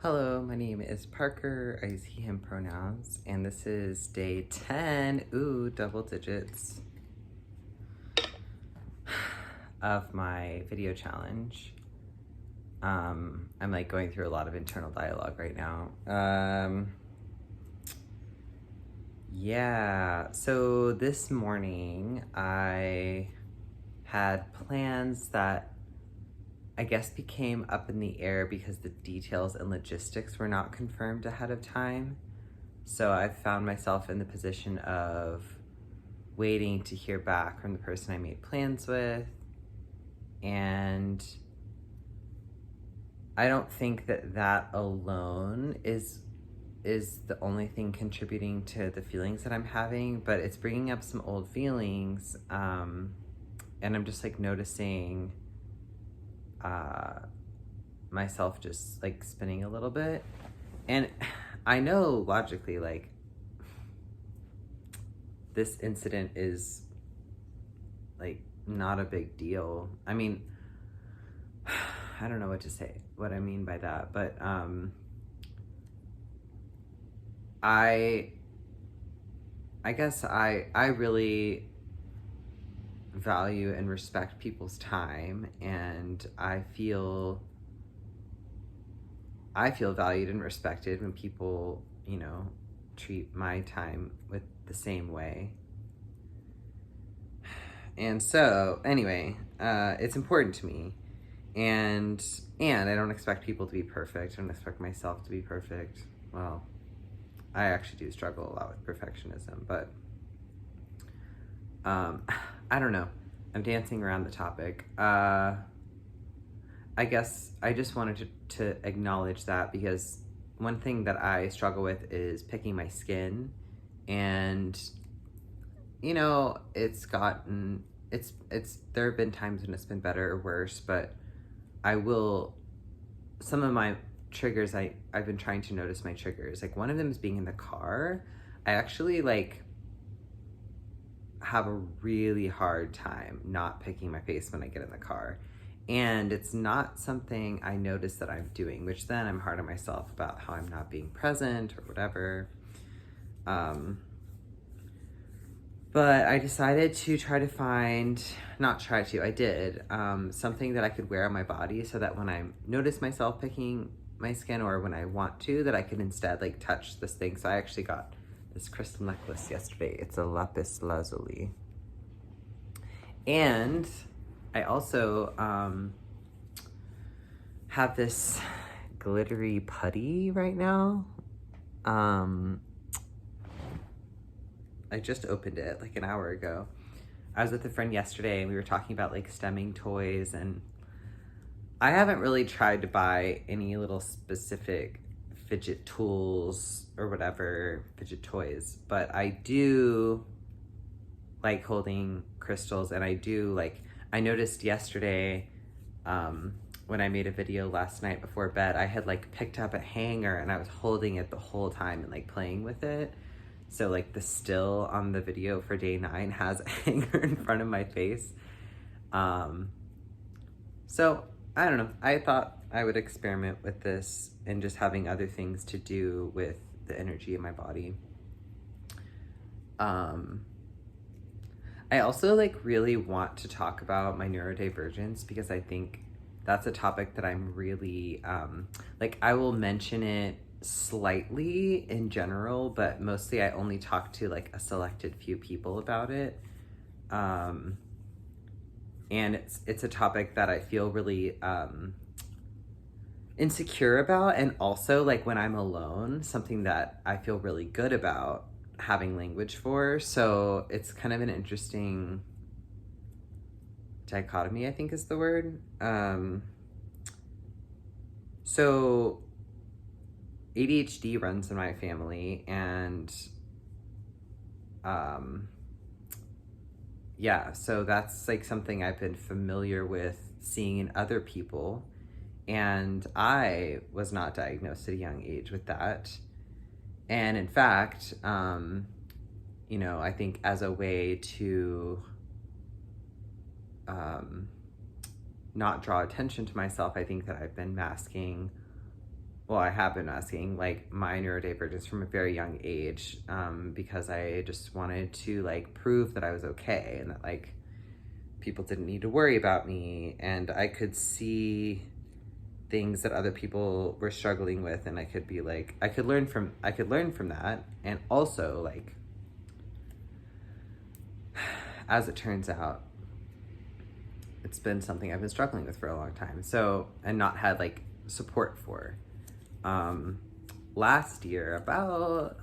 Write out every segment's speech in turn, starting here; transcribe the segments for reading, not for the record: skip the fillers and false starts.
Hello, my name is Parker. I use he, him pronouns, and this is day 10, double digits, of my video challenge. I'm like going through a lot of internal dialogue right now. Yeah, so this morning I had plans that I guess became up in the air because the details and logistics were not confirmed ahead of time. So I found myself in the position of waiting to hear back from the person I made plans with. And I don't think that alone is the only thing contributing to the feelings that I'm having, but it's bringing up some old feelings. And I'm just like noticing myself just like spinning a little bit. And I know logically, like, this incident is like not a big deal. I mean, I don't know what I mean by that, but I guess I really value and respect people's time, and I feel valued and respected when people, treat my time with the same way. And so, anyway, it's important to me, and I don't expect people to be perfect. I don't expect myself to be perfect. Well, I actually do struggle a lot with perfectionism, but I don't know. I'm dancing around the topic. I guess I just wanted to acknowledge that, because one thing that I struggle with is picking my skin, and there have been times when it's been better or worse, but some of my triggers, I've been trying to notice my triggers. Like, one of them is being in the car. I actually like have a really hard time not picking my face when I get in the car. And it's not something I notice that I'm doing, which then I'm hard on myself about how I'm not being present or whatever. But I decided to I did, something that I could wear on my body so that when I notice myself picking my skin, or when I want to, that I can instead like touch this thing. So I actually got this crystal necklace yesterday. It's a lapis lazuli. And I also have this glittery putty right now. I just opened it like an hour ago. I was with a friend yesterday and we were talking about like stemming toys, and I haven't really tried to buy any little specific fidget tools or whatever, fidget toys, but I do like holding crystals. And I noticed yesterday, when I made a video last night before bed, I had like picked up a hanger and I was holding it the whole time and like playing with it. So like the still on the video for day 9 has a hanger in front of my face. So I don't know. I thought I would experiment with this and just having other things to do with the energy in my body. I also like really want to talk about my neurodivergence, because I think that's a topic that I'm really, I will mention it slightly in general, but mostly I only talk to like a selected few people about it. And it's a topic that I feel really insecure about, and also like when I'm alone, something that I feel really good about having language for. So it's kind of an interesting dichotomy, I think is the word. So ADHD runs in my family, and yeah, so that's like something I've been familiar with seeing in other people, and I was not diagnosed at a young age with that. And in fact, I think as a way to not draw attention to myself, I think that I've been masking well, I have been masking like my neurodivergence from a very young age, because I just wanted to like prove that I was okay and that like people didn't need to worry about me, and I could see things that other people were struggling with, and I could be like, I could learn from that. And also, like, as it turns out, it's been something I've been struggling with for a long time, so, and not had like support for. Last year, about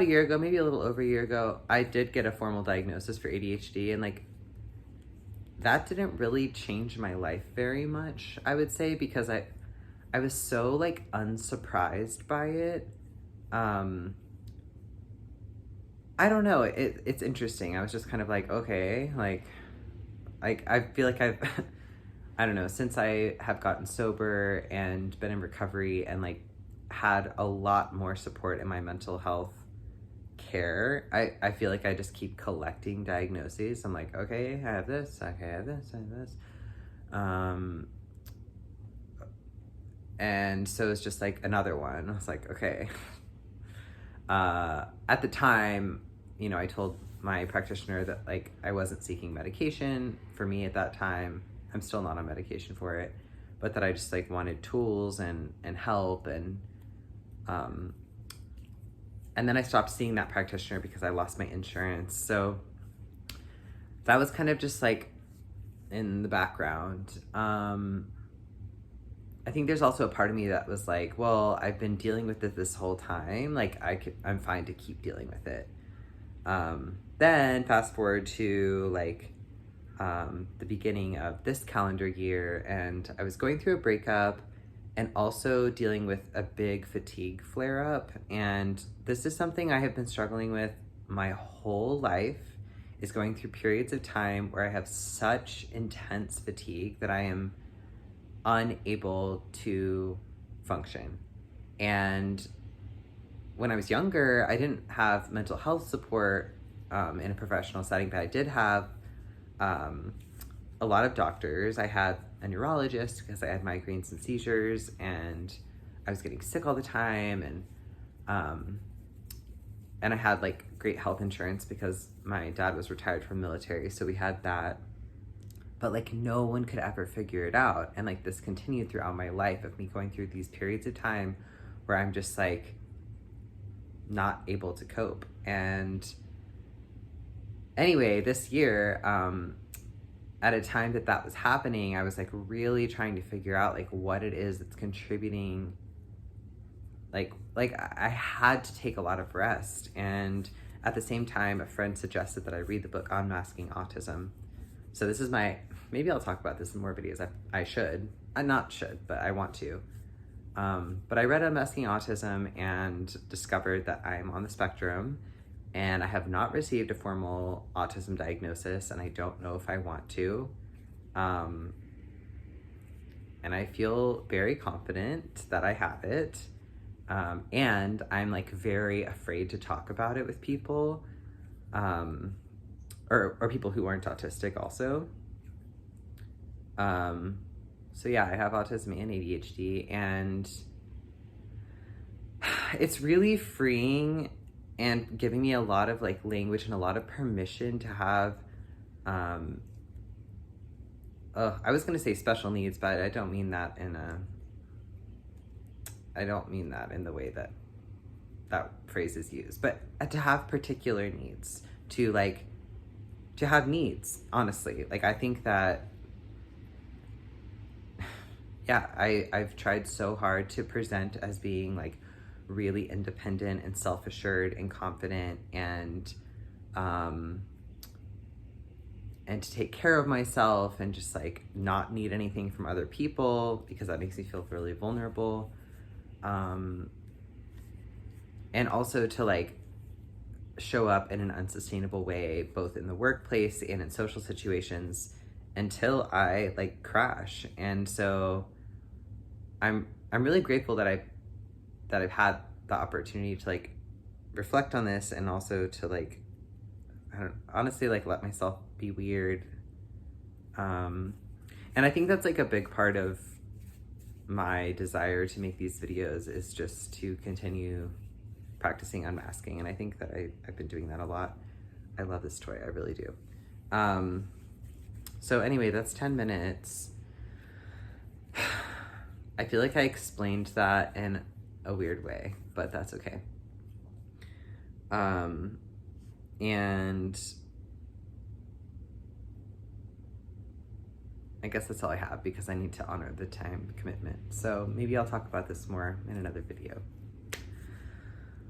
a year ago, maybe a little over a year ago, I did get a formal diagnosis for ADHD, and like that didn't really change my life very much, I would say, because I was so like unsurprised by it. I don't know, it's interesting. I was just kind of like, okay, like I feel like I've I don't know, since I have gotten sober and been in recovery and like had a lot more support in my mental health care, I feel like I just keep collecting diagnoses. I'm like, okay, I have this, okay, I have this, I have this. And so it's just like another one. I was like, okay. At the time, you know, I told my practitioner that like I wasn't seeking medication for me at that time. I'm still not on medication for it, but that I just like wanted tools and help, and then I stopped seeing that practitioner because I lost my insurance. So that was kind of just like in the background. I think there's also a part of me that was like, well, I've been dealing with it this whole time. Like I'm fine to keep dealing with it. Then fast forward to like the beginning of this calendar year, and I was going through a breakup and also dealing with a big fatigue flare up. And this is something I have been struggling with my whole life, is going through periods of time where I have such intense fatigue that I am unable to function. And when I was younger, I didn't have mental health support in a professional setting, but I did have a lot of doctors. I had a neurologist because I had migraines and seizures, and I was getting sick all the time, and I had like great health insurance because my dad was retired from the military, so we had that. But like no one could ever figure it out, and like this continued throughout my life of me going through these periods of time where I'm just like not able to cope. And anyway, this year, at a time that was happening, I was like really trying to figure out like what it is that's contributing. Like I had to take a lot of rest, and at the same time, a friend suggested that I read the book Unmasking Autism. So this is maybe I'll talk about this in more videos. I should. I not should, but I want to. But I read Unmasking Autism and discovered that I'm on the spectrum, and I have not received a formal autism diagnosis, and I don't know if I want to. And I feel very confident that I have it. And I'm like very afraid to talk about it with people, or people who aren't autistic also. So yeah, I have autism and ADHD, and it's really freeing and giving me a lot of like language and a lot of permission to have, I was gonna say special needs, but I don't mean that in the way that that phrase is used, but to have particular needs, to have needs, honestly. Like I think that, yeah, I've tried so hard to present as being like really independent and self-assured and confident, and to take care of myself and just like not need anything from other people, because that makes me feel really vulnerable. And also to like show up in an unsustainable way, both in the workplace and in social situations, until I like crash. And so I'm really grateful that I've had the opportunity to like reflect on this, and also to like, honestly like let myself be weird. And I think that's like a big part of my desire to make these videos is just to continue practicing unmasking, and I think that I've been doing that a lot. I love this toy, I really do. So anyway, that's 10 minutes. I feel like I explained that in a weird way, but that's okay. And I guess that's all I have because I need to honor the time commitment. So maybe I'll talk about this more in another video.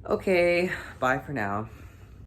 Okay, bye for now.